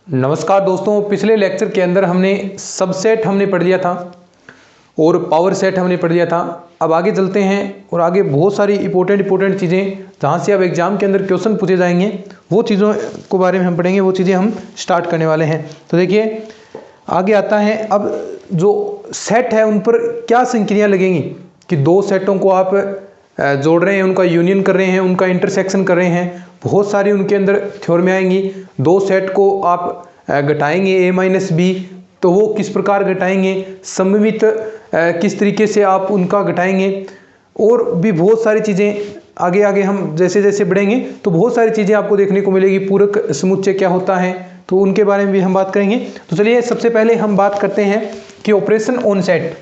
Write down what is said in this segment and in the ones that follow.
नमस्कार दोस्तों, पिछले लेक्चर के अंदर हमने सबसेट हमने पढ़ लिया था और पावर सेट हमने पढ़ लिया था। अब आगे चलते हैं और आगे बहुत सारी इंपॉर्टेंट चीज़ें जहाँ से अब एग्जाम के अंदर क्वेश्चन पूछे जाएंगे वो चीज़ों के बारे में हम पढ़ेंगे। वो चीज़ें हम स्टार्ट करने वाले हैं। तो देखिए आगे आता है, अब जो सेट है उन पर क्या संक्रियाएँ लगेंगी कि दो सेटों को आप जोड़ रहे हैं, उनका यूनियन कर रहे हैं, उनका इंटरसेक्शन कर रहे हैं। बहुत सारी उनके अंदर थ्योरम आएंगी। दो सेट को आप घटाएंगे a माइनस बी, तो वो किस प्रकार घटाएंगे, सममित किस तरीके से आप उनका घटाएंगे, और भी बहुत सारी चीज़ें आगे आगे हम जैसे जैसे बढ़ेंगे तो बहुत सारी चीज़ें आपको देखने को मिलेगी। पूरक समुच्चय क्या होता है तो उनके बारे में भी हम बात करेंगे। तो चलिए सबसे पहले हम बात करते हैं कि operation on set,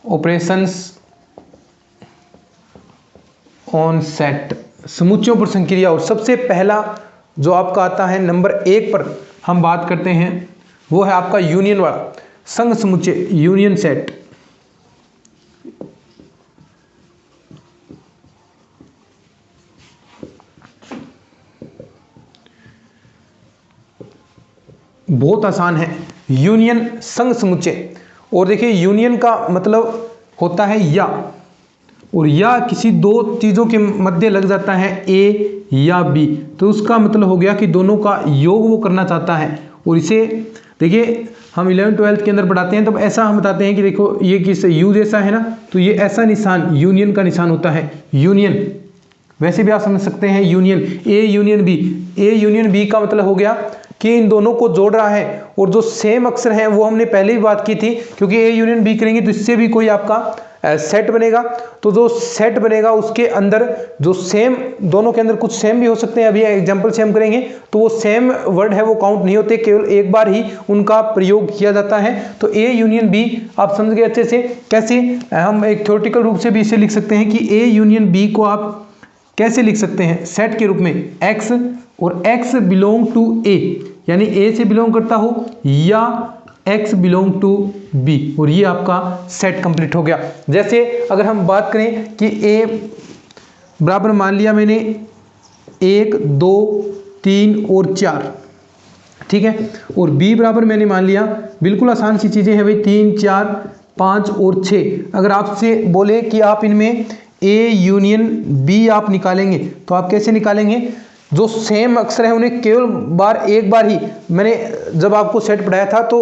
operations on set, समुच्चयों पर संक्रिया। और सबसे पहला जो आपका आता है नंबर 1 पर हम बात करते हैं वो है आपका यूनियन वाला संघ समुच्चय, यूनियन सेट। बहुत आसान है, यूनियन संघ समुच्चय। और देखिए यूनियन का मतलब होता है या, और या किसी दो चीज़ों के मध्य लग जाता है ए या बी, तो उसका मतलब हो गया कि दोनों का योग वो करना चाहता है। और इसे देखिए हम 11th-12th के अंदर पढ़ाते हैं तब ऐसा हम बताते हैं कि देखो ये किस यू जैसा है ना, तो ये ऐसा निशान यूनियन का निशान होता है, यूनियन। वैसे भी आप समझ सकते हैं union A union B, A union B का मतलब हो गया कि इन दोनों को जोड़ रहा है। और जो सेम अक्षर है वो हमने पहले ही बात की थी, क्योंकि ए यूनियन बी करेंगे तो इससे भी कोई आपका सेट बनेगा। तो जो सेट बनेगा उसके अंदर जो सेम, दोनों के अंदर कुछ सेम भी हो सकते हैं। अभी एग्जांपल से हम करेंगे तो वो सेम वर्ड है वो काउंट नहीं होते, केवल एक बार ही उनका प्रयोग किया जाता है। तो ए यूनियन बी आप समझ गए अच्छे से। कैसे हम एक थ्योरेटिकल रूप से भी इसे लिख सकते हैं कि ए यूनियन बी को आप कैसे लिख सकते हैं सेट के रूप में, एक्स और एक्स बिलोंग टू ए, यानी ए से बिलोंग करता हो या x बिलोंग टू b, और ये आपका सेट कंप्लीट हो गया। जैसे अगर हम बात करें कि a बराबर मान लिया मैंने 1 2 3 और 4, ठीक है, और b बराबर मैंने मान लिया, बिल्कुल आसान सी चीज़ें हैं भाई, 3 4 5 और 6। अगर आपसे बोले कि आप इनमें a यूनियन b आप निकालेंगे तो आप कैसे निकालेंगे? जो सेम अक्षर है उन्हें केवल एक बार ही, मैंने जब आपको सेट पढ़ाया था तो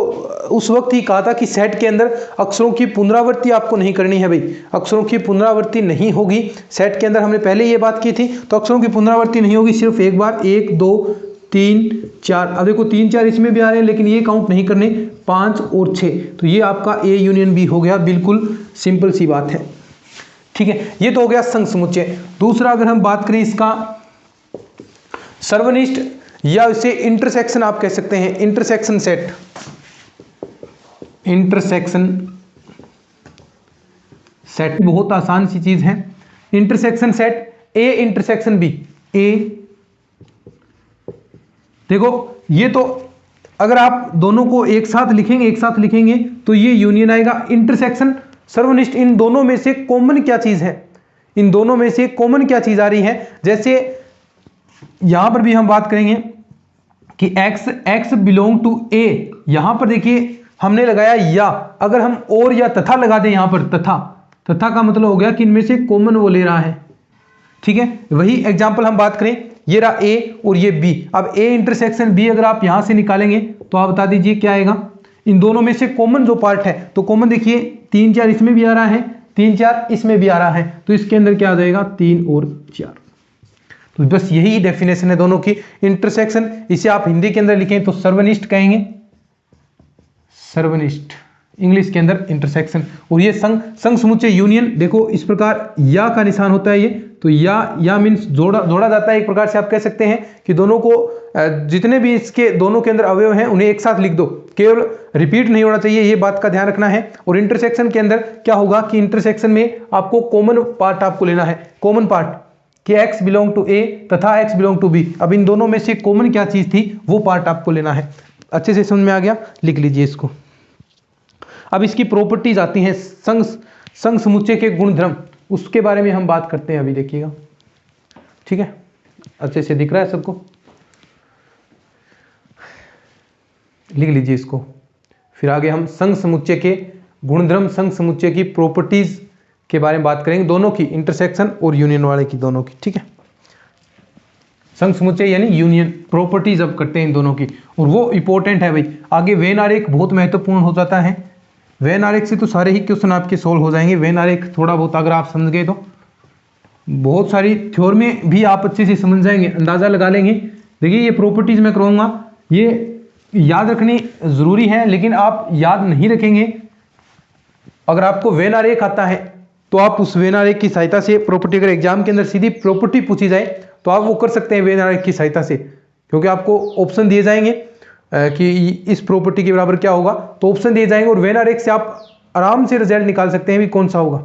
उस वक्त ही कहा था कि सेट के अंदर अक्षरों की पुनरावृत्ति आपको नहीं करनी है भाई, अक्षरों की पुनरावृत्ति नहीं होगी सेट के अंदर। हमने पहले ये बात की थी, तो अक्षरों की पुनरावृत्ति नहीं होगी, सिर्फ एक बार 1 2 3 4। अब देखो 3 4 इसमें भी आ रहे हैं लेकिन ये काउंट नहीं करने, 5 और 6। तो ये आपका ए यूनियन बी हो गया, बिल्कुल सिंपल सी बात है, ठीक है। ये तो हो गया संघ समुच्चय। दूसरा अगर हम बात करें इसका सर्वनिष्ठ, या इसे इंटरसेक्शन आप कह सकते हैं, इंटरसेक्शन सेट, इंटरसेक्शन सेट बहुत आसान सी चीज है। Intersection set A intersection B, A देखो ये तो अगर आप दोनों को एक साथ लिखेंगे तो ये यूनियन आएगा। इंटरसेक्शन सर्वनिष्ठ, इन दोनों में से कॉमन क्या चीज है, इन दोनों में से कॉमन क्या चीज आ रही है। जैसे यहां पर भी हम बात करेंगे कि x बिलोंग टू a, यहां पर देखिए हमने लगाया या, अगर हम और या तथा लगा दें यहां पर, तथा का मतलब हो गया कि इनमें से कॉमन वो ले रहा है, ठीक है। वही एग्जांपल हम बात करें, ये रहा a और ये b। अब a इंटरसेक्शन b अगर आप यहां से निकालेंगे तो आप बता दीजिए क्या आएगा। इन दोनों में से कॉमन जो पार्ट है, तो कॉमन देखिए 3 4 इसमें भी आ रहा है, 3 4 इसमें भी आ रहा है, तो इसके अंदर क्या आ जाएगा 3 और 4। तो बस यही डेफिनेशन है दोनों की, इंटरसेक्शन। इसे आप हिंदी के अंदर लिखें तो सर्वनिष्ठ कहेंगे, सर्वनिष्ठ, इंग्लिश के अंदर इंटरसेक्शन। और ये संघ समुच्चय यूनियन, देखो इस प्रकार या का निशान होता है ये, तो या मीन्स जोड़ा जाता है एक प्रकार से। आप कह सकते हैं कि दोनों को जितने भी इसके दोनों के अंदर अवयव हैं उन्हें एक साथ लिख दो, केवल रिपीट नहीं होना चाहिए, ये बात का ध्यान रखना है। और इंटरसेक्शन के अंदर क्या होगा कि इंटरसेक्शन में आपको कॉमन पार्ट आपको लेना है, कॉमन पार्ट कि x बिलोंग टू a तथा x बिलोंग टू b। अब इन दोनों में से कॉमन क्या चीज थी वो पार्ट आपको लेना है। अच्छे से समझ में आ गया, लिख लीजिए इसको। अब इसकी प्रॉपर्टीज आती हैं, संघ समुच्चय के गुणधर्म, उसके बारे में हम बात करते हैं अभी, देखिएगा, ठीक है। अच्छे से दिख रहा है सबको? लिख लीजिए इसको। फिर आगे हम संघ समुच्चय के गुणधर्म, संघ समुच्चय की प्रॉपर्टीज के बारे में बात करेंगे, दोनों की, इंटरसेक्शन और यूनियन वाले की, दोनों की, ठीक है। संघ समुच्चय यानी यूनियन, प्रॉपर्टीज अब करते हैं इन दोनों की, और वो इंपॉर्टेंट है भाई। आगे वेन आरेख बहुत महत्वपूर्ण हो जाता है। वेन आरेख से तो सारे ही क्वेश्चन आपके सोल्व हो जाएंगे। वेन आरेख थोड़ा बहुत अगर आप समझ गए तो बहुत सारी थ्योरी में भी आप अच्छे से समझ जाएंगे, अंदाजा लगा लेंगे। देखिए ये प्रॉपर्टीज मैं करूँगा, ये याद रखनी जरूरी है, लेकिन आप याद नहीं रखेंगे। अगर आपको वेन आरेख आता है तो आप उस वेन आरेख की सहायता से प्रॉपर्टी, अगर एग्जाम के अंदर सीधी प्रॉपर्टी पूछी जाए तो आप वो कर सकते हैं वेन आरेख की सहायता से, क्योंकि आपको ऑप्शन दिए जाएंगे कि इस प्रॉपर्टी के बराबर क्या होगा, तो ऑप्शन दिए जाएंगे और वेन आरेख से आप आराम से रिजल्ट निकाल सकते हैं भी कौन सा होगा,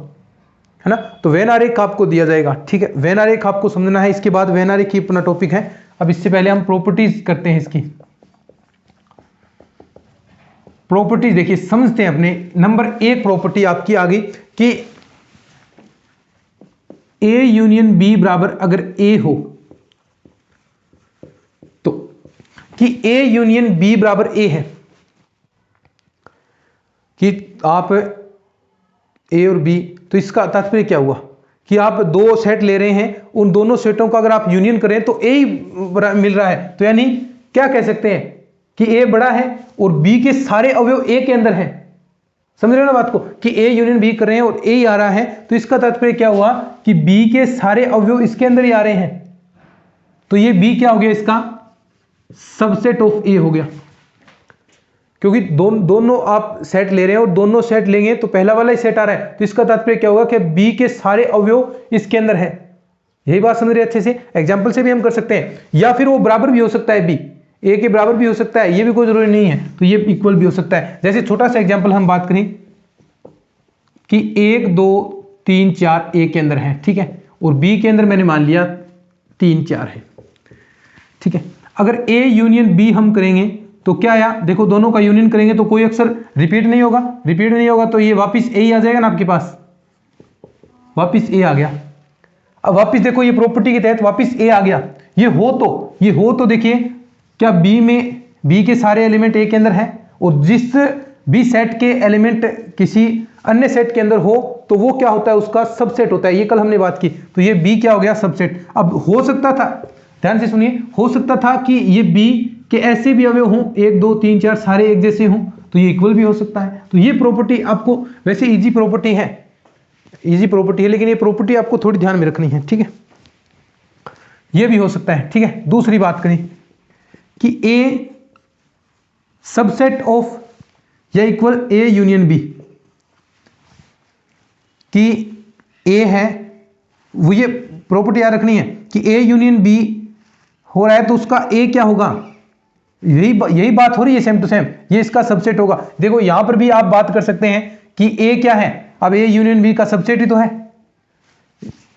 है ना। तो वेन आरेख आपको दिया जाएगा, ठीक है। वेन आरेख आपको समझना है। इसके बाद वेन आरेख ही अपना टॉपिक है। अब इससे पहले हम प्रॉपर्टीज करते हैं इसकी। प्रॉपर्टीज देखिए समझते हैं अपने। नंबर 1 प्रॉपर्टी आपकी आ गई कि ए यूनियन बी बराबर अगर ए हो, तो कि ए यूनियन बी बराबर ए है, कि आप ए और बी, तो इसका तात्पर्य क्या हुआ कि आप दो सेट ले रहे हैं, उन दोनों सेटों का अगर आप यूनियन करें तो ए ही मिल रहा है। तो यानी क्या कह सकते हैं कि ए बड़ा है और बी के सारे अवयव ए के अंदर हैं। समझ रहे हो ना बात को, कि ए यूनियन बी कर रहे हैं और ए ही आ रहा है, तो इसका तात्पर्य क्या हुआ कि बी के सारे अवयव इसके अंदर ही आ रहे हैं। तो ये बी क्या हो गया, इसका सबसेट ऑफ ए हो गया, क्योंकि दोनों आप सेट ले रहे हैं और दोनों सेट लेंगे तो पहला वाला ही सेट आ रहा है, तो इसका तात्पर्य क्या होगा कि बी के सारे अवयव इसके अंदर है। यही बात समझ रहे अच्छे से। एग्जाम्पल से भी हम कर सकते हैं, या फिर वो बराबर भी हो सकता है, बी ए के बराबर भी हो सकता है, ये भी कोई जरूरी नहीं है, तो ये इक्वल भी हो सकता है। जैसे छोटा सा एग्जांपल हम बात करें कि 1 2 3 4 ए के अंदर है, ठीक है, और बी के अंदर मैंने मान लिया 3 4 है, ठीक है। अगर ए यूनियन बी हम करेंगे तो क्या आया, देखो दोनों का यूनियन करेंगे तो कोई अक्षर रिपीट नहीं होगा, रिपीट नहीं होगा तो ये वापिस ए ही आ जाएगा ना आपके पास, वापिस ए आ गया। अब वापिस देखो ये प्रॉपर्टी के तहत वापिस ए आ गया। ये हो तो देखिए क्या बी में बी के सारे एलिमेंट ए के अंदर है, और जिस बी सेट के एलिमेंट किसी अन्य सेट के अंदर हो तो वो क्या होता है, उसका सबसेट होता है। ये कल हमने बात की, तो ये बी क्या हो गया, सबसेट। अब हो सकता था, ध्यान से सुनिए, हो सकता था कि ये बी के ऐसे भी अवयव हों, 1 2 3 4 सारे एक जैसे हों, तो ये इक्वल भी हो सकता है। तो ये प्रॉपर्टी आपको वैसे इजी प्रॉपर्टी है, लेकिन ये प्रॉपर्टी आपको थोड़ी ध्यान में रखनी है, ठीक है। ये भी हो सकता है, ठीक है। दूसरी बात करें कि ए सबसेट ऑफ या इक्वल ए यूनियन बी, कि ए है, वो ये प्रॉपर्टी याद रखनी है कि ए यूनियन बी हो रहा है तो उसका ए क्या होगा, यही बात हो रही है सेम टू सेम, ये इसका सबसेट होगा। देखो यहां पर भी आप बात कर सकते हैं कि ए क्या है, अब ए यूनियन बी का सबसेट ही तो है,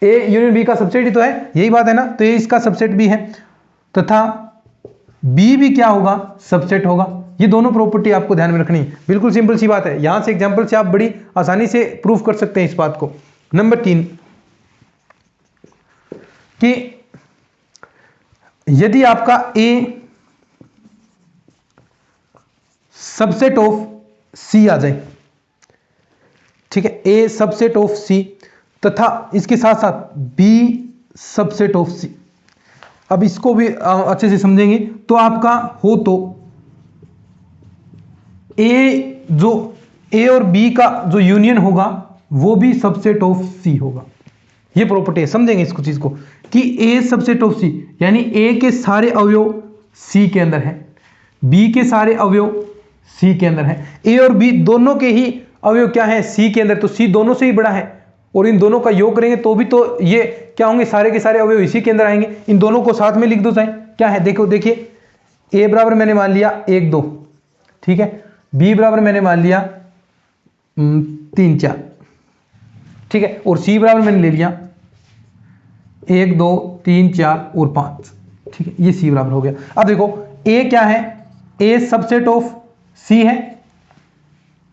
ए यूनियन बी का सबसेट ही तो है, यही बात है ना, तो ये इसका सबसेट भी है, तथा बी भी क्या होगा, सबसेट होगा। ये दोनों प्रॉपर्टी आपको ध्यान में रखनी है, बिल्कुल सिंपल सी बात है। यहां से एग्जांपल से आप बड़ी आसानी से प्रूफ कर सकते हैं इस बात को। नंबर 3 कि यदि आपका ए सबसेट ऑफ सी आ जाए, ठीक है, ए सबसेट ऑफ सी तथा इसके साथ साथ बी सबसेट ऑफ सी। अब इसको भी अच्छे से समझेंगे तो आपका हो तो ए और बी का जो यूनियन होगा वो भी सबसेट ऑफ सी होगा। ये प्रॉपर्टी है, समझेंगे इसको चीज को कि ए सबसेट ऑफ सी यानी ए के सारे अवयव सी के अंदर है, बी के सारे अवयव सी के अंदर है, ए और बी दोनों के ही अवयव क्या है, सी के अंदर, तो सी दोनों से ही बड़ा है, और इन दोनों का योग करेंगे तो भी तो ये क्या होंगे, सारे के सारे अवयव इसी के अंदर आएंगे। इन दोनों को साथ में लिख दो चाहे, क्या है, देखो देखिए, ए बराबर मैंने मान लिया 1 2, ठीक है, बी बराबर मैंने मान लिया 3 4, ठीक है, और सी बराबर मैंने ले लिया 1 2 3 4 और 5, ठीक है, ये सी बराबर हो गया। अब देखो ए क्या है, ए सबसेट ऑफ सी है,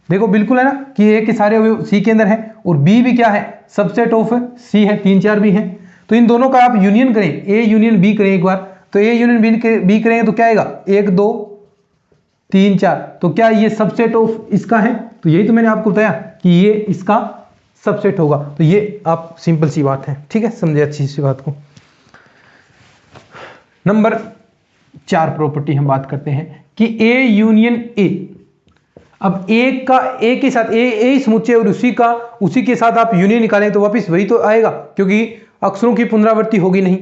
देखो बिल्कुल है ना कि ए के सारे अवयव सी के अंदर है, और बी भी क्या है, सबसेट ऑफ सी है, 3 4 भी है। तो इन दोनों का आप यूनियन करें, ए यूनियन बी करें एक बार, तो ए यूनियन बी करेंगे तो क्या आएगा, 1 2 3 4, तो क्या ये सबसेट ऑफ इसका है? तो यही तो मैंने आपको बताया कि ये इसका सबसेट होगा। तो ये आप सिंपल सी बात है, ठीक है, समझे अच्छी सी बात को। नंबर 4 प्रॉपर्टी हम बात करते हैं कि ए यूनियन ए। अब ए का ए के साथ ए समुच्चय और उसी के साथ आप यूनियन निकालें तो वापस वही तो आएगा, क्योंकि अक्षरों की पुनरावृत्ति होगी नहीं,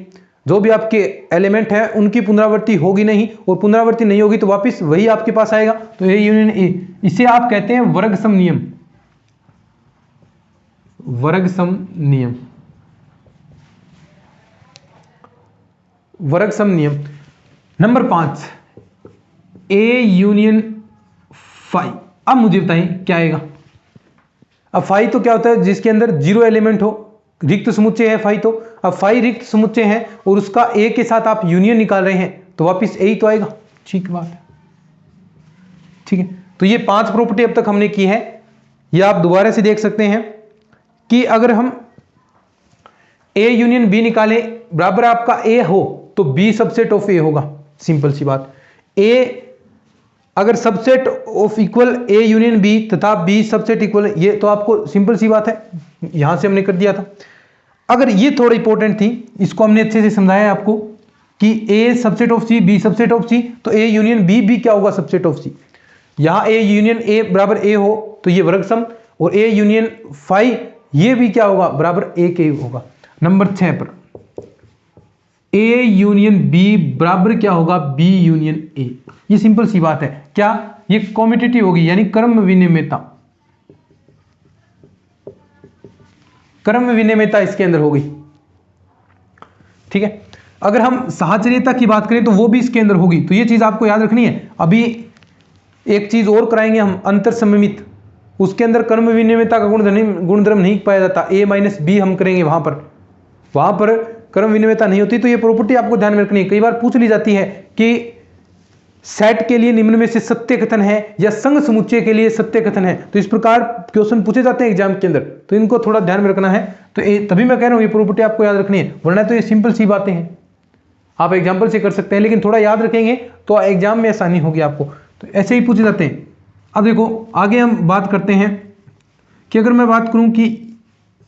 जो भी आपके एलिमेंट है उनकी पुनरावृत्ति होगी नहीं, और पुनरावृत्ति नहीं होगी तो वापस वही आपके पास आएगा। तो ए यूनियन ए, इसे आप कहते हैं वर्ग सम नियम। वर्ग सम नियम, वर्ग सम नियम। Number 5 A union phi. अब मुझे बताएं क्या आएगा। अब फाई तो क्या होता है? जिसके अंदर 0 एलिमेंट हो, रिक्त समुच्चय है फाई। तो अब फाई रिक्त समुच्चय है और उसका ए के साथ आप यूनियन निकाल रहे हैं तो वापस ए ही तो आएगा। ठीक बात है, ठीक है। तो ये 5 प्रॉपर्टी अब तक हमने की है। ये आप दोबारा से देख सकते हैं कि अगर हम ए यूनियन बी निकालें बराबर आपका ए हो तो बी सबसेट ऑफ ए होगा। सिंपल सी बात। ए अगर subset of equal A union B तथा बी सबसेट इक्वल, ये तो आपको सिंपल सी बात है, यहां से हमने कर दिया था। अगर ये थोड़ा इंपॉर्टेंट थी, इसको हमने अच्छे से समझाया आपको कि A subset of C, B subset of C, तो ए यूनियन बी भी क्या होगा? Subset of C. यहां ए यूनियन ए बराबर ए हो तो ये वर्ग सम, और ए यूनियन फाई ये भी क्या होगा? बराबर ए के होगा। नंबर 6 पर ए यूनियन बी बराबर क्या होगा? B union A. ये सिंपल सी बात है। क्या ये कॉम्यूटेटिव होगी, यानी क्रम विनिमेयता, क्रम विनिमेयता इसके अंदर होगी, ठीक है। अगर हम साहचर्यता की बात करें तो वो भी इसके अंदर होगी। तो ये चीज आपको याद रखनी है। अभी एक चीज और कराएंगे हम, अंतर सममित, उसके अंदर क्रम विनिमेयता का गुणधर्म नहीं पाया जाता। ए माइनस बी हम करेंगे, वहां पर क्रम विनिमेयता नहीं होती। तो ये प्रॉपर्टी आपको ध्यान में रखनी है। कई बार पूछ ली जाती है कि सेट के लिए निम्न में से सत्य कथन है या संघ समुच्चय के लिए सत्य कथन है। तो इस प्रकार क्वेश्चन पूछे जाते हैं एग्जाम के अंदर, तो इनको थोड़ा ध्यान में रखना है। तो तभी मैं कह रहा हूं ये प्रॉपर्टी आपको याद रखनी है, वरना तो ये सिंपल सी बातें हैं, आप एग्जाम्पल से कर सकते हैं, लेकिन थोड़ा याद रखेंगे तो एग्जाम में आसानी होगी आपको। तो ऐसे ही पूछे जाते हैं। अब देखो आगे हम बात करते हैं कि अगर मैं बात करूं कि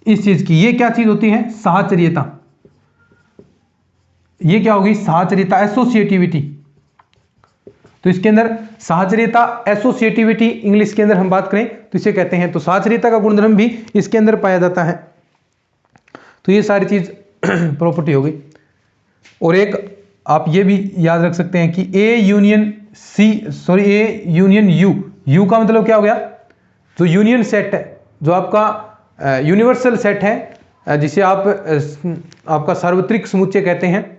इस चीज की, ये क्या चीज होती है? साहचर्यता। ये क्या होगी? साहचर्यता, एसोसिएटिविटी। तो इसके अंदर साहचर्यता, एसोसिएटिविटी, इंग्लिश के अंदर हम बात करें तो इसे कहते हैं। तो साहचर्यता का गुणधर्म भी इसके अंदर पाया जाता है। तो ये सारी चीज प्रॉपर्टी हो गई। और एक आप ये भी याद रख सकते हैं कि ए यूनियन यू, यू का मतलब क्या हो गया? जो यूनियन सेट है, जो आपका यूनिवर्सल सेट है, जिसे आप आपका सार्वत्रिक समुच्चय कहते हैं।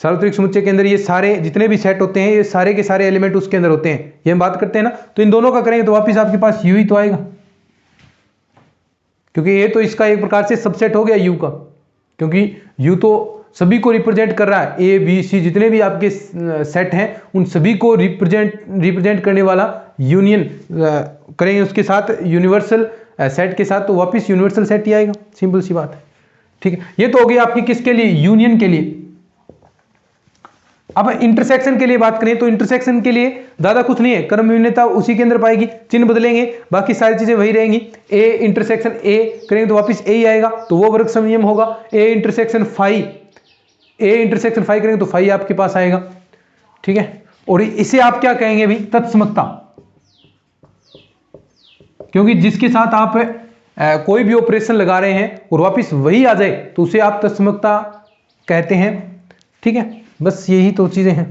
सार्वत्रिक समुच्चय के अंदर ये सारे जितने भी सेट होते हैं, ये सारे के सारे एलिमेंट उसके अंदर होते हैं, ये हम बात करते हैं ना। तो इन दोनों का करेंगे तो वापस आपके पास यू ही तो आएगा, क्योंकि ये तो इसका एक प्रकार से सबसेट हो गया यू का, क्योंकि यू तो सभी को रिप्रेजेंट कर रहा है। ए बी सी जितने भी आपके सेट हैं उन सभी को रिप्रेजेंट करने वाला यूनियन करेंगे उसके साथ, यूनिवर्सल सेट के साथ, तो वापस यूनिवर्सल सेट ही आएगा। सिंपल सी बात है, ठीक है। ये तो हो गई आपकी किसके लिए? यूनियन के लिए। अब इंटरसेक्शन के लिए बात करें तो इंटरसेक्शन के लिए ज्यादा कुछ नहीं है, क्रम विनिमेयता उसी के अंदर पाएगी, चिन्ह बदलेंगे, बाकी सारी चीजें वही रहेंगी। ए इंटरसेक्शन ए करेंगे तो वापस ए ही आएगा, तो वो वर्ग सम नियम होगा। ए इंटरसेक्शन फाई करेंगे तो फाई आपके पास आएगा, ठीक है। और इसे आप क्या कहेंगे भी? तत्समकता, क्योंकि जिसके साथ आप कोई भी ऑपरेशन लगा रहे हैं और वापस वही आ जाए तो उसे आप तत्समकता कहते हैं, ठीक है। बस यही तो चीजें हैं।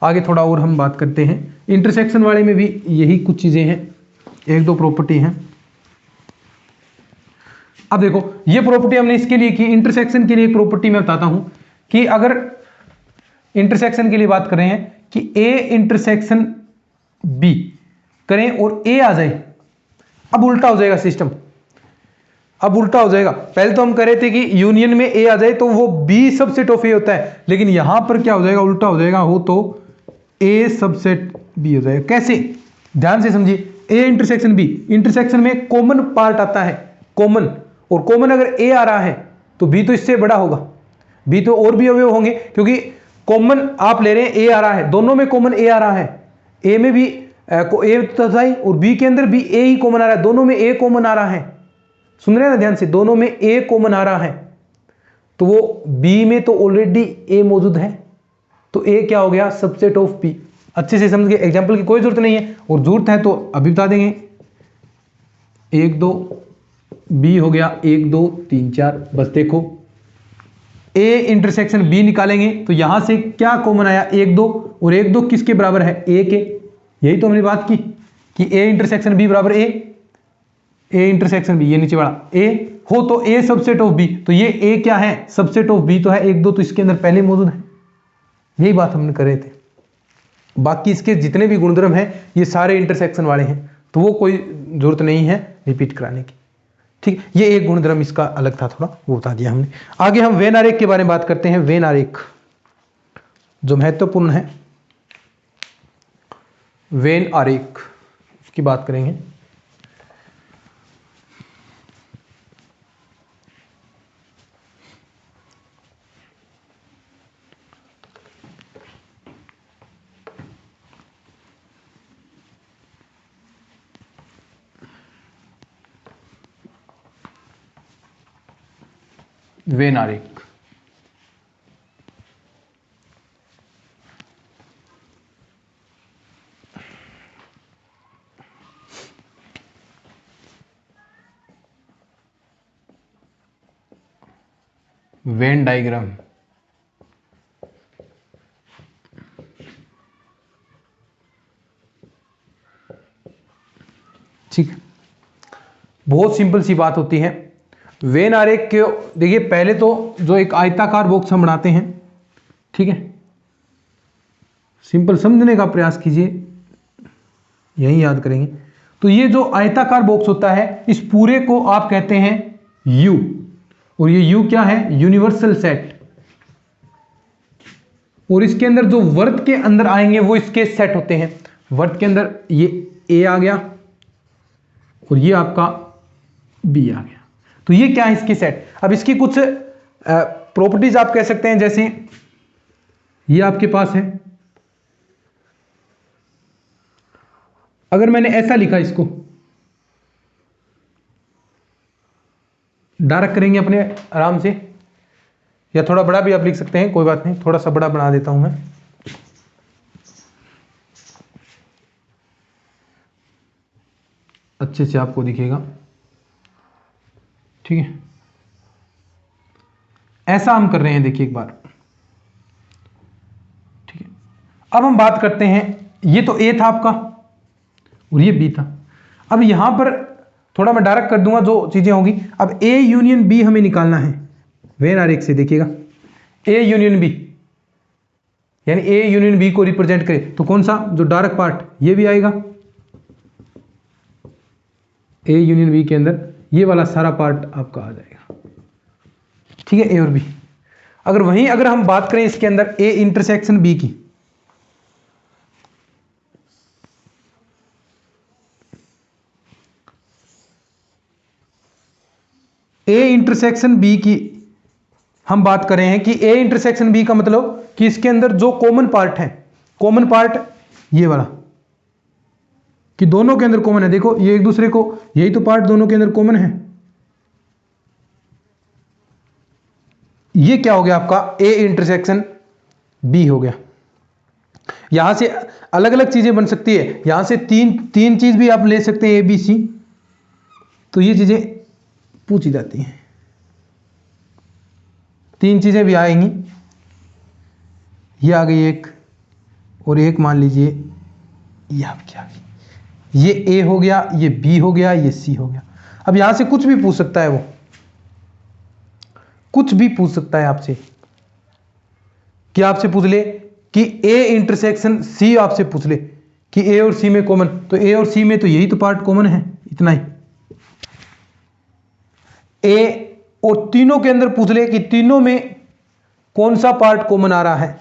आगे थोड़ा और हम बात करते हैं। इंटरसेक्शन वाले में भी यही कुछ चीजें हैं, एक दो प्रॉपर्टी हैं। अब देखो ये प्रॉपर्टी हमने इसके लिए की, इंटरसेक्शन के लिए एक प्रॉपर्टी मैं बताता हूं कि अगर इंटरसेक्शन के लिए बात कर रहे हैं कि ए इंटरसेक्शन बी करें और ए आ जाए, अब उल्टा हो जाएगा सिस्टम। अब उल्टा हो जाएगा। पहले तो हम कह रहे थे कि यूनियन में ए आ जाए तो वो बी सबसेट ऑफ ए होता है, लेकिन यहां पर क्या हो जाएगा? उल्टा हो जाएगा, हो तो ए सबसेट बी हो जाएगा। कैसे? ध्यान से समझिए। ए इंटरसेक्शन बी, इंटरसेक्शन में कॉमन पार्ट आता है, कॉमन, और कॉमन अगर ए आ रहा है तो बी तो इससे बड़ा होगा, बी तो और भी अवयव होंगे, क्योंकि कॉमन आप ले रहे हैं ए आ रहा है, दोनों में कॉमन ए आ रहा है। ए में भी ए तो था ही, और बी के अंदर भी ए ही कॉमन आ रहा है, दोनों में ए कॉमन आ रहा है। सुन रहे हैं ना ध्यान से, दोनों में ए कॉमन आ रहा है, तो वो बी में तो ऑलरेडी ए मौजूद है, तो ए क्या हो गया, सबसेट ऑफ बी। अच्छे से समझ गए, एग्जाम्पल की कोई जरूरत नहीं है, और जरूरत है तो अभी बता देंगे। 1 2 बी हो गया 1 2 3 4। बस देखो ए इंटरसेक्शन बी निकालेंगे तो यहां से क्या कॉमन आया, 1 2, और 1 2 किसके बराबर है, ए के। यही तो हमने बात की कि ए इंटरसेक्शन बी बराबर ए इंटरसेक्शन बी, ये नीचे वाला ए हो तो ए सबसेट ऑफ बी, तो ये ए क्या है, सबसेट ऑफ बी तो है 1 2, तो इसके अंदर पहले मौजूद है। यही बात हमने कर रहे थे। बाकी इसके जितने भी गुणधर्म हैं ये सारे इंटरसेक्शन वाले हैं, तो वो कोई जरूरत नहीं है रिपीट कराने की। ठीक, ये एक गुणधर्म इसका अलग था थोड़ा, वो बता दिया हमने। आगे हम वेन आरेख के बारे में बात करते हैं। वेन आरेख जो महत्वपूर्ण है, वेन आरेख उसकी बात करेंगे। वेन आरेख वेन डायग्राम ठीक, बहुत सिंपल सी बात होती है। वेन आरेख के देखिए, पहले तो जो एक आयताकार बॉक्स हम बनाते हैं, ठीक है, सिंपल समझने का प्रयास कीजिए, यही याद करेंगे। तो ये जो आयताकार बॉक्स होता है, इस पूरे को आप कहते हैं यू, और ये यू क्या है, यूनिवर्सल सेट, और इसके अंदर जो वर्त के अंदर आएंगे वो इसके सेट होते हैं। वर्त के अंदर ये ए आ गया और ये आपका बी आ गया, तो ये क्या है, इसकी सेट। अब इसकी कुछ प्रॉपर्टीज आप कह सकते हैं, जैसे ये आपके पास है, अगर मैंने ऐसा लिखा, इसको डार्क करेंगे अपने आराम से, या थोड़ा बड़ा भी आप लिख सकते हैं, कोई बात नहीं, थोड़ा सा बड़ा बना देता हूं मैं। अच्छे से आपको दिखेगा, ठीक है। ऐसा हम कर रहे हैं, देखिए एक बार, ठीक है। अब हम बात करते हैं, ये तो ए था आपका और ये बी था। अब यहां पर थोड़ा मैं डार्क कर दूंगा जो चीजें होंगी। अब ए यूनियन बी हमें निकालना है वेन आरेख से, देखिएगा ए यूनियन बी, यानी ए यूनियन बी को रिप्रेजेंट करे तो कौन सा, जो डार्क पार्ट ये भी आएगा, ए यूनियन बी के अंदर ये वाला सारा पार्ट आपका आ जाएगा, ठीक है, ए और बी। अगर हम बात करें इसके अंदर ए इंटरसेक्शन बी की, ए इंटरसेक्शन बी की हम बात कर रहे हैं कि ए इंटरसेक्शन बी का मतलब कि इसके अंदर जो कॉमन पार्ट है, कॉमन पार्ट ये वाला, कि दोनों के अंदर कॉमन है। देखो ये एक दूसरे को, यही तो पार्ट दोनों के अंदर कॉमन है। ये क्या हो गया आपका, ए इंटरसेक्शन बी हो गया। यहां से अलग अलग चीजें बन सकती है, यहां से तीन चीज भी आप ले सकते हैं, ए बी सी, तो ये चीजें पूछी जाती हैं, 3 चीजें भी आएंगी। ये आ गई एक, और एक मान लीजिए ये आपकी आ गई, ये ए हो गया, ये बी हो गया, ये सी हो गया। अब यहां से कुछ भी पूछ सकता है, वो कुछ भी पूछ सकता है आपसे, कि आपसे पूछ ले कि ए इंटरसेक्शन सी, आपसे पूछ ले कि ए और सी में कॉमन, तो ए और सी में तो यही तो पार्ट कॉमन है, इतना ही। ए और तीनों के अंदर पूछ ले कि तीनों में कौन सा पार्ट कॉमन आ रहा है,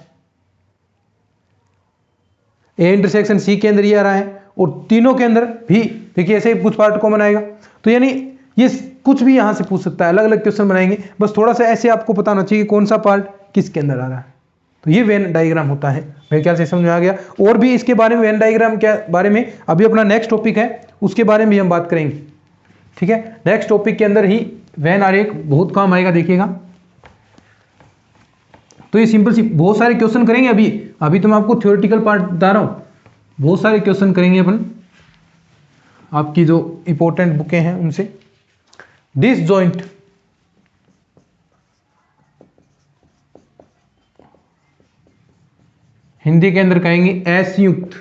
ए इंटरसेक्शन सी के अंदर ये आ रहा है, और तीनों के अंदर भी देखिए ऐसे कुछ पार्ट कॉमन आएगा। तो यानी ये कुछ भी यहां से पूछ सकता है, अलग अलग क्वेश्चन बनाएंगे, बस थोड़ा सा ऐसे आपको पता होना चाहिए कि कौन सा पार्ट किसके अंदर आ रहा है। तो ये वेन डायग्राम होता है। मेरे ख्याल से समझ में आ गया। और भी इसके बारे में, वेन डायग्राम के बारे में अभी अपना नेक्स्ट टॉपिक है, उसके बारे में भी हम बात करेंगे, ठीक है। नेक्स्ट टॉपिक के अंदर ही वेन आरेख बहुत काम आएगा, देखिएगा। तो ये सिंपल सी बहुत सारे क्वेश्चन करेंगे। अभी तो मैं आपको थ्योरेटिकल पार्ट बता रहा हूँ, बहुत सारे क्वेश्चन करेंगे अपन आपकी जो इंपॉर्टेंट बुकें हैं उनसे। डिसजॉइंट, हिंदी के अंदर कहेंगे असंयुक्त।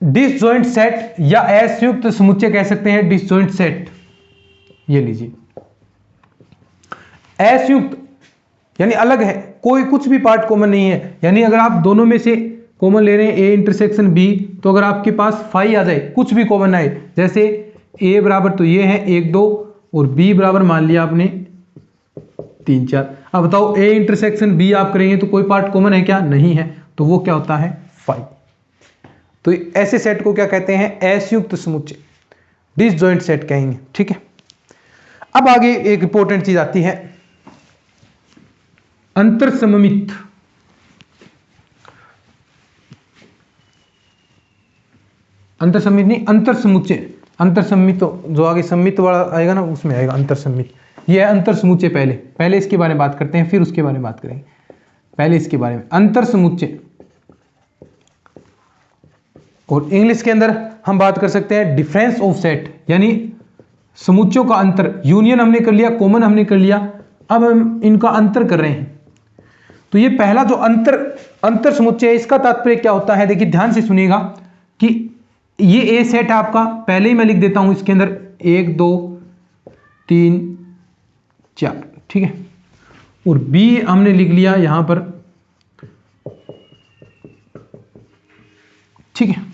डिसजॉइंट सेट या असंयुक्त समुच्चय कह सकते हैं, डिसजॉइंट सेट। ये लीजिए, असंयुक्त यानी अलग है, कोई कुछ भी पार्ट कॉमन नहीं है। यानी अगर आप दोनों में से कॉमन ले रहे हैं ए इंटरसेक्शन बी, तो अगर आपके पास फाई आ जाए, कुछ भी कॉमन आए, जैसे ए बराबर तो ये है 1 2 और बी बराबर मान लिया आपने 3 4। अब बताओ ए इंटरसेक्शन बी आप करेंगे तो कोई पार्ट कॉमन है क्या? नहीं है, तो वो क्या होता है? फाई। तो ऐसे सेट को क्या कहते हैं? असंयुक्त समुच्चय, डिसजॉइंट सेट कहेंगे, ठीक है। अब आगे एक इंपॉर्टेंट चीज आती है, अंतरसममित। अंतरसम्मित नहीं, अंतरसमुच्चय। अंतरसम्मित तो जो आगे सम्मित वाला आएगा ना, उसमें आएगा अंतरसम्मित। ये है अंतरसमुच्चय। पहले इसके बारे में बात करते हैं, फिर उसके बारे में बात करेंगे। पहले इसके बारे में, अंतरसमुच्चय। और इंग्लिश के अंदर हम बात कर सकते हैं डिफरेंस ऑफ सेट, यानी समुच्चयों का अंतर। यूनियन हमने कर लिया, कॉमन हमने कर लिया, अब हम इनका अंतर कर रहे हैं। तो ये पहला जो अंतर समुच्चय है, इसका तात्पर्य क्या होता है? देखिए ध्यान से सुनिएगा कि ये ए सेट है आपका, पहले ही मैं लिख देता हूं इसके अंदर 1 2 3 4, ठीक है। और बी हमने लिख लिया यहां पर, ठीक है।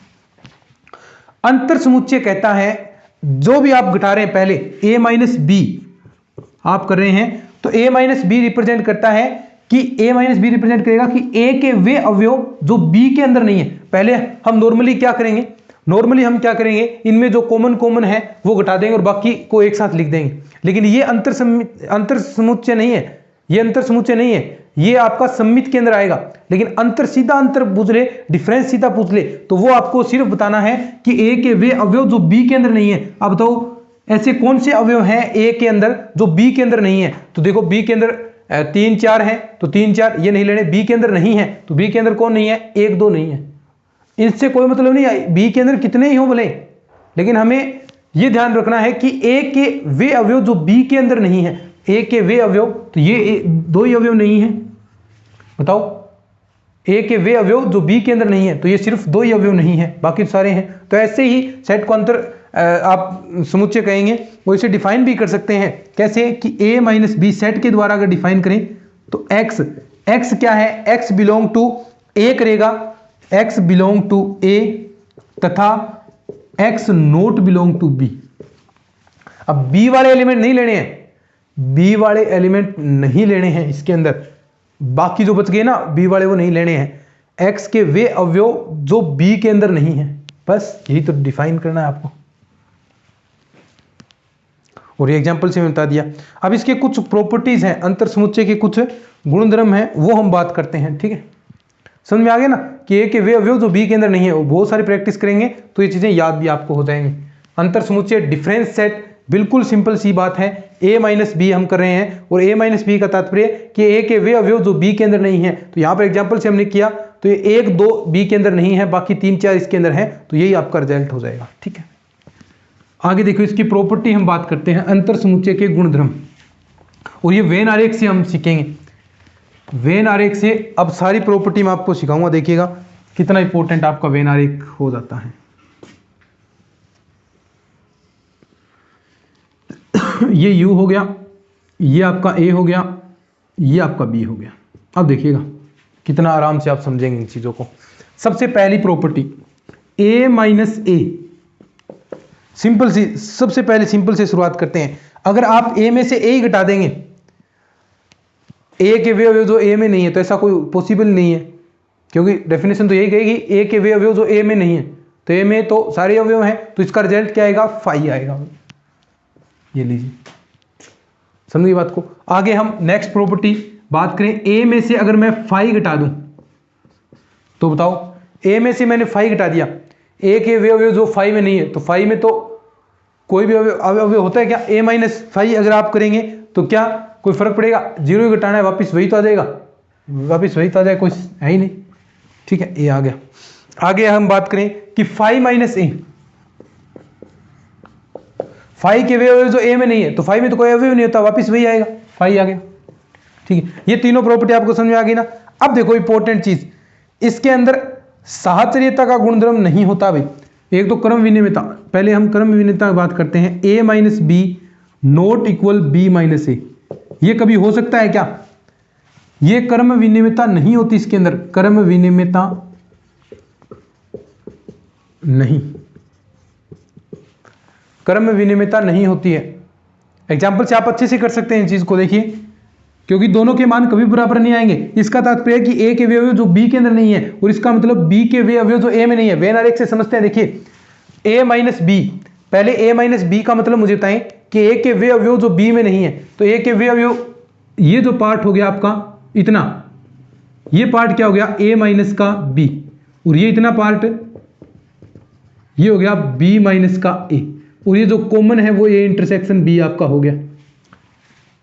अंतर समुच्चय कहता है जो भी आप घटा रहे हैं, पहले a माइनस बी आप कर रहे हैं, तो a माइनस बी रिप्रेजेंट करता है कि a माइनस बी रिप्रेजेंट करेगा कि a के वे अवयव जो b के अंदर नहीं है। पहले हम नॉर्मली क्या करेंगे? इनमें जो कॉमन है वो घटा देंगे और बाकी को एक साथ लिख देंगे। लेकिन ये अंतर समुच्चय नहीं है, ये आपका सम्मित के अंदर आएगा। लेकिन सीधा अंतर पूछ ले, डिफरेंस सीधा पूछ ले, तो वो आपको सिर्फ बताना है कि a के वे अवयव जो b के अंदर नहीं है। अब बताओ ऐसे कौन से अवयव हैं a के अंदर जो b के अंदर नहीं है? तो देखो b के अंदर 3 4 है, तो 3 4 ये नहीं लेने। b के अंदर नहीं है, तो b के अंदर कौन नहीं है? 1 2 नहीं है। इनसे कोई मतलब नहीं है b के अंदर कितने ही हो भले, लेकिन हमें यह ध्यान रखना है कि a के वे अवयव जो b के अंदर नहीं है। a के वे अवयव, तो ये 2 ही अवयव नहीं है। बताओ, a के वे अवयव जो b के अंदर नहीं है, तो ये सिर्फ 2 ही अवयव नहीं है, बाकी सारे हैं। तो ऐसे ही सेट को अंतर आप समुच्चय कहेंगे। वो इसे डिफाइन भी कर सकते हैं, कैसे कि a माइनस बी सेट के द्वारा अगर डिफाइन करें तो x क्या है? x बिलोंग टू a करेगा, x बिलोंग टू a तथा x not belong to b। अब b वाले एलिमेंट नहीं लेने हैं, इसके अंदर बाकी जो बच गए ना b वाले, वो नहीं लेने हैं। x के वे अवयव जो b के अंदर नहीं है, बस यही तो डिफाइन करना है आपको। और ये एग्जाम्पल से मैं बता दिया। अब इसके कुछ प्रॉपर्टीज हैं, अंतर समुच्चय के कुछ गुणधर्म हैं, वो हम बात करते हैं, ठीक है। समझ में आ गया ना कि a के वे अवयव जो b के अंदर नहीं है। वो बहुत सारी प्रैक्टिस करेंगे तो ये चीजें याद भी आपको हो जाएंगी। अंतर समुच्चय, डिफरेंस सेट, बिल्कुल सिंपल सी बात है। a माइनस बी हम कर रहे हैं, और a माइनस बी का तात्पर्य कि a के वे अवयव जो b के अंदर नहीं है। तो यहाँ पर एग्जाम्पल से हमने किया, तो ये 1 2 b के अंदर नहीं है, बाकी 3 4 इसके अंदर है, तो यही आपका रिजल्ट हो जाएगा, ठीक है। आगे देखो, इसकी प्रॉपर्टी हम बात करते हैं, अंतर समुच्चय के गुणधर्म। और ये वेन आरेख से हम सीखेंगे। वेन आरेख से अब सारी प्रॉपर्टी मैं आपको सिखाऊंगा, देखिएगा कितना इंपॉर्टेंट आपका वेन आरेख हो जाता है। ये u हो गया, ये आपका a हो गया, ये आपका b हो गया। अब देखिएगा कितना आराम से आप समझेंगे इन चीजों को। सबसे पहली property a minus A, simple C, सबसे पहले सिंपल से शुरुआत करते हैं। अगर आप a में से a ही घटा देंगे, a के वे अवयव जो a में नहीं है, तो ऐसा कोई पॉसिबल नहीं है, क्योंकि डेफिनेशन तो यही कहेगी a के वे अवयव जो a में नहीं है। तो a में तो सारे अवयव हैं, तो इसका रिजल्ट क्या आएगा? फाई आएगा। ये लीजिए, समझ गई बात को। आगे हम नेक्स्ट प्रॉपर्टी बात करें, ए में से अगर मैं 5 घटा दूं तो बताओ, ए में से मैंने 5 घटा दिया, ए के वे अवयव जो 5 में नहीं है, तो 5 में तो कोई भी अवयव होता है क्या? a माइनस 5 अगर आप करेंगे तो क्या कोई फर्क पड़ेगा? 0 ही घटाना है, वापस वही तो आ जाएगा, वापस वही तो आ जाएगा, कोई है ही नहीं। ठीक है, ए आ गया। आगे हम बात करें कि 5 माइनस ए, 5 के वे अवयव जो ए में नहीं है, तो 5 में तो कोई अवयव नहीं होता, वापस वही आएगा, 5 आ गया। ठीक है, ये तीनों प्रॉपर्टी आपको समझ में आ गई ना। अब देखो इंपॉर्टेंट चीज, इसके अंदर साहचर्यता का गुणधर्म नहीं होता भाई। एक तो क्रम विनिमयता, पहले हम क्रम विनिमयता की बात करते हैं। a minus B not equal B minus A, ये कभी हो सकता है क्या? ये क्रम विनिमयता नहीं होती, इसके अंदर क्रम विनिमयता नहीं, क्रम विनिमयता नहीं होती है। एग्जाम्पल से आप अच्छे से कर सकते हैं इस चीज को, देखिए, क्योंकि दोनों के मान कभी बराबर नहीं आएंगे। इसका तात्पर्य कि ए के वे अवयव जो बी के अंदर नहीं है, और इसका मतलब बी के वे अवयव जो ए में नहीं है। वेन आरेख से समझते हैं, देखिए ए माइनस बी, पहले ए माइनस बी का मतलब मुझे बताएं कि ए के वे अवयव जो बी में नहीं है, तो ए के वे अवयव, ये जो पार्ट हो गया आपका इतना, ये पार्ट क्या हो गया? ए माइनस का बी, और ये इतना पार्ट ये हो गया बी माइनस का ए, और ये जो कॉमन है वो ए इंटरसेक्शन बी आपका हो गया।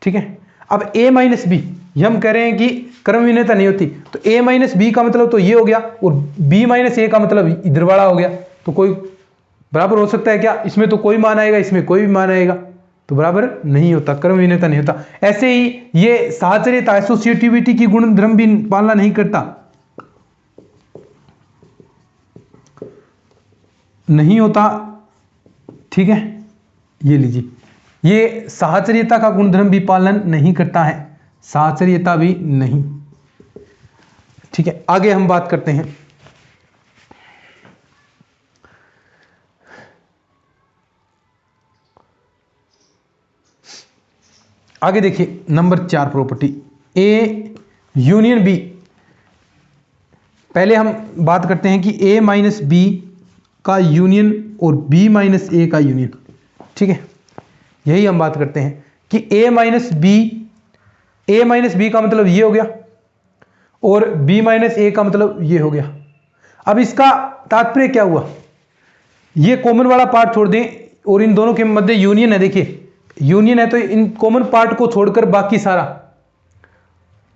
ठीक है, अब a माइनस बी, ये हम कह रहे हैं कि क्रम विनिमयता नहीं होती, तो a माइनस बी का मतलब तो ये हो गया, और b माइनस ए का मतलब इधर वाला हो गया, तो कोई बराबर हो सकता है क्या? इसमें तो कोई मान आएगा, इसमें कोई भी मान आएगा, तो बराबर नहीं होता, क्रम विनिमयता नहीं होता। ऐसे ही ये साहचर्यता एसोसिएटिविटी की गुणधर्म भी पालना नहीं करता, नहीं होता। ठीक है, ये लीजिए, ये साहचर्यता का गुणधर्म भी पालन नहीं करता है, साहचर्यता भी नहीं। ठीक है, आगे हम बात करते हैं। आगे देखिए number 4 property, A union B. पहले हम बात करते हैं कि ए माइनस बी का यूनियन और बी माइनस ए का यूनियन। ठीक है, यही हम बात करते हैं कि a माइनस बी का मतलब ये हो गया, और b माइनस ए का मतलब ये हो गया। अब इसका तात्पर्य क्या हुआ? ये कॉमन वाला पार्ट छोड़ दें, और इन दोनों के मध्य यूनियन है। देखिए यूनियन है, तो इन कॉमन पार्ट को छोड़कर बाकी सारा,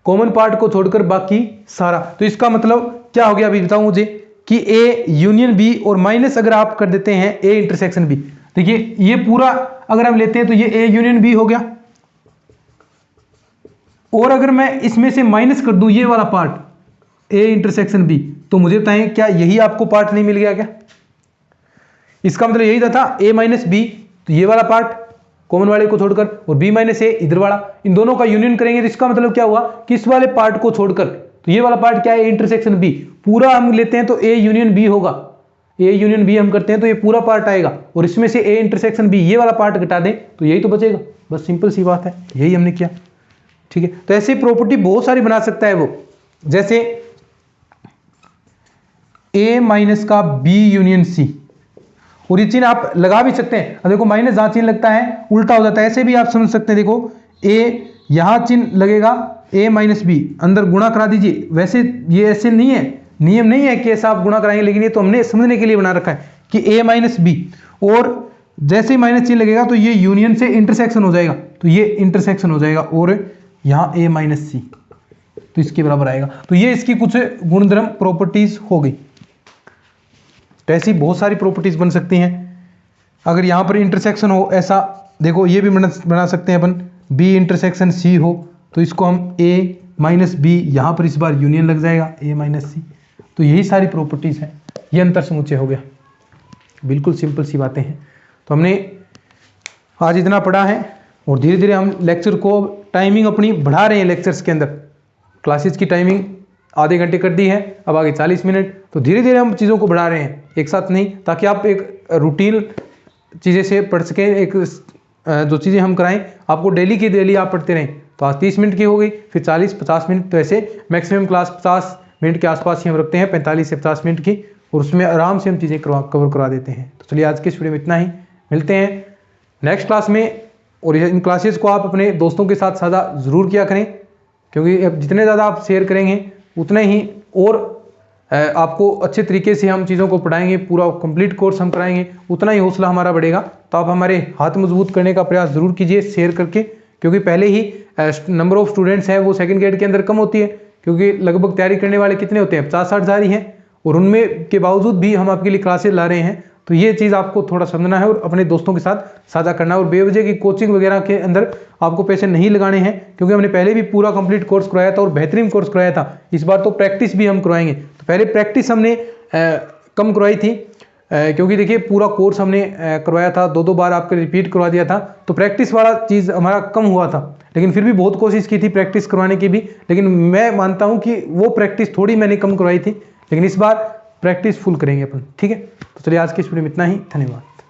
कॉमन पार्ट को छोड़कर बाकी सारा, तो इसका मतलब क्या हो गया? अभी बताऊं मुझे कि a यूनियन b, और माइनस अगर आप कर देते हैं a इंटरसेक्शन b। देखिए ये पूरा अगर हम लेते हैं तो ये a यूनियन b हो गया, और अगर मैं इसमें से माइनस कर दूं ये वाला पार्ट a इंटरसेक्शन b, तो मुझे बताएं क्या यही आपको पार्ट नहीं मिल गया क्या? इसका मतलब यही था a माइनस बी, तो ये वाला पार्ट कॉमन वाले को छोड़कर, और b माइनस ए इधर वाला, इन दोनों का यूनियन करेंगे, तो इसका मतलब क्या हुआ कि इस वाले पार्ट को छोड़कर, तो ये वाला पार्ट क्या है? Intersection b। पूरा हम लेते हैं तो a यूनियन b होगा, a यूनियन b हम करते हैं तो ये पूरा पार्ट आएगा, और इसमें से a इंटरसेक्शन b ये वाला पार्ट घटा दें तो यही तो बचेगा। बस सिंपल सी बात है, यही हमने किया। ठीक है, तो ऐसी प्रॉपर्टी बहुत सारी बना सकता है वो, जैसे a माइनस का b यूनियन c, और ये चिन्ह आप लगा भी सकते हैं। अब देखो माइनस जहां चिन्ह लगता है उल्टा हो जाता है, ऐसे भी आप समझ सकते हैं। देखो a यहां चिन्ह लगेगा, a माइनस बी, अंदर गुणा करा दीजिए। वैसे ये ऐसे नहीं है, नियम नहीं है कि ऐसा आप गुणा कराएंगे, लेकिन ये तो हमने समझने के लिए बना रखा है कि a माइनस बी, और जैसे ही माइनस चिन्ह लगेगा तो ये यूनियन से इंटरसेक्शन हो जाएगा, तो ये इंटरसेक्शन हो जाएगा, और यहाँ a माइनस सी, तो इसके बराबर आएगा। तो ये इसकी कुछ गुणधर्म प्रॉपर्टीज हो गई। तो ऐसी बहुत सारी प्रॉपर्टीज बन सकती हैं। अगर यहाँ पर इंटरसेक्शन हो, ऐसा देखो ये भी बना सकते हैं अपन, b इंटरसेक्शन c हो, तो इसको हम a माइनस बी, यहाँ पर इस बार यूनियन लग जाएगा a माइनस सी। तो यही सारी प्रॉपर्टीज हैं, ये अंतर समुच्चय हो गया। बिल्कुल सिंपल सी बातें हैं। तो हमने आज इतना पढ़ा है, और धीरे धीरे हम लेक्चर को टाइमिंग अपनी बढ़ा रहे हैं। लेक्चर्स के अंदर क्लासेस की टाइमिंग आधे घंटे कर दी है, अब आगे 40 मिनट। तो धीरे धीरे हम चीज़ों को बढ़ा रहे हैं, एक साथ नहीं, ताकि आप एक रूटीन चीज़ें से पढ़ सकें। एक जो चीज़ें हम कराएं आपको डेली की डेली आप पढ़ते रहें। तो आज 30 मिनट की हो गई, फिर 40-50 मिनट, तो ऐसे मैक्सिमम क्लास 50 मिनट के आसपास ही हम रखते हैं, 45 से 50 मिनट की, और उसमें आराम से हम चीज़ें कवर करा देते हैं। तो चलिए आज के इस वीडियो में इतना ही, मिलते हैं नेक्स्ट क्लास में और इन क्लासेस को आप अपने दोस्तों के साथ साझा ज़रूर किया करें, क्योंकि अब जितने ज़्यादा आप शेयर करेंगे उतने ही और आपको अच्छे तरीके से हम चीज़ों को पढ़ाएंगे, पूरा कंप्लीट कोर्स हम कराएंगे, उतना ही हौसला हमारा बढ़ेगा। तो आप हमारे हाथ मजबूत करने का प्रयास ज़रूर कीजिए शेयर करके, क्योंकि पहले ही नंबर ऑफ़ स्टूडेंट्स हैं वो सेकंड ग्रेड के अंदर कम होती है, क्योंकि लगभग तैयारी करने वाले कितने होते हैं 50-60 हज़ार ही हैं, और उनमें के बावजूद भी हम आपके लिए क्लासेस ला रहे हैं। तो ये चीज़ आपको थोड़ा समझना है और अपने दोस्तों के साथ साझा करना है। और बेवजह की कोचिंग वगैरह के अंदर आपको पैसे नहीं लगाने हैं, क्योंकि हमने पहले भी पूरा कंप्लीट कोर्स करवाया था और बेहतरीन कोर्स करवाया था। इस बार तो प्रैक्टिस भी हम करवाएंगे। तो पहले प्रैक्टिस हमने कम करवाई थी, क्योंकि देखिए पूरा कोर्स हमने करवाया था, 2-2 बार आपको रिपीट करवा दिया था, तो प्रैक्टिस वाला चीज़ हमारा कम हुआ था। लेकिन फिर भी बहुत कोशिश की थी प्रैक्टिस करवाने की भी, लेकिन मैं मानता हूँ कि वो प्रैक्टिस थोड़ी मैंने कम करवाई थी, लेकिन इस बार प्रैक्टिस फुल करेंगे अपन। ठीक है, तो चलिए आज की इस वीडियो में इतना ही, धन्यवाद।